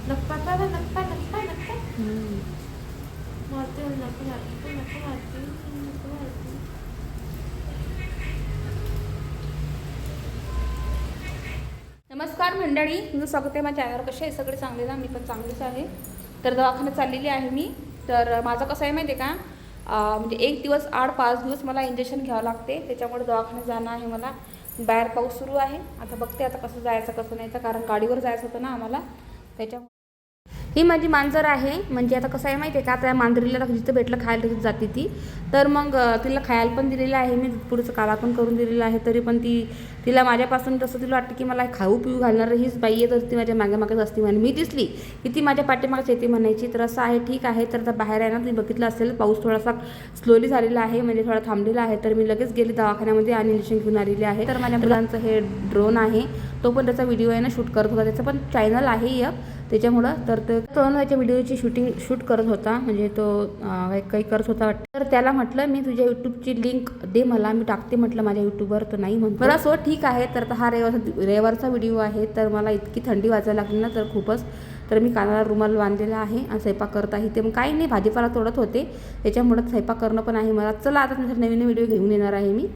नक्का नक्का नक्का नक्का मारते नक्का मारते नक्का मारते नक्का मारते. नमस्कार मंडळी, तुझं स्वागत आहे माझ्या चॅनलवर. कसे आहे सगळे? चांगले ना? मी पण चांगलीच आहे. तर दवाखान्यात चाललेली आहे मी. तर माझं कसं आहे माहिती आहे का, म्हणजे 1 दिवस 8-5 दिवस मला इंजेक्शन घ्यावं लागते. त्याच्यामुळे दवाखान्यात जाणं आहे मला. बाहेर पाऊस सुरू आहे. आता बघते आता कसं जायचं कसं नाही, तर कारण गाडीवर जायचं होतं ना आम्हाला. त्याच्यामुळे ही माझी मांजर आहे. म्हणजे आता कसं आहे माहिती आहे का, आता मांजरीला जिथं भेटलं खायला तिथं जाते ती. तर मग तिला खायला पण दिलेलं आहे मी, पुढचं काला पण करून दिलेलं आहे. तरी पण तिला माझ्यापासून तसं तिला वाटतं की मला खाऊ पिऊ घालणार हीच बाई आहे, तर ती माझ्या मागेच असते. म्हणे मी दिसली की ती माझ्या पाठीमागच येते म्हणायची. तर असं आहे. ठीक आहे. तर आता बाहेर आहे ना, तुम्ही बघितलं असेल पाऊस थोडासा स्लोली झालेला आहे, म्हणजे थोडा थांबलेला आहे. तर मी लगेच गेले दवाखान्यामध्ये आणि इंजेक्शन घेऊन आलेली आहे. तर माझ्या मुलांचं हे ड्रोन आहे, तो पण त्याचा व्हिडिओ आहे ना शूट करत होता. त्याचं पण चॅनल आहे एक, त्याच्यामुळं तर तो त्याच्या व्हिडिओची शूट करत होता. म्हणजे तो काही करत होता वाटतं. तर त्याला म्हटलं मी तुझ्या यूट्यूबची लिंक दे मला, मी टाकते म्हटलं माझ्या यूट्यूबवर. तर नाही म्हणतो. बरं सो ठीक आहे. तर हा रविवारचा व्हिडिओ आहे. तर मला इतकी थंडी वाजायला लागली ना, तर खूपच. तर मी कानाला रुमाल बांधलेला आहे आणि स्वयंपाक करत आहे. ते मग काही नाही, भाजीपाला तोडत होते, त्याच्यामुळं स्वयंपाक करणं पण आहे मला. चला आता नवीन व्हिडिओ घेऊन येणार आहे मी.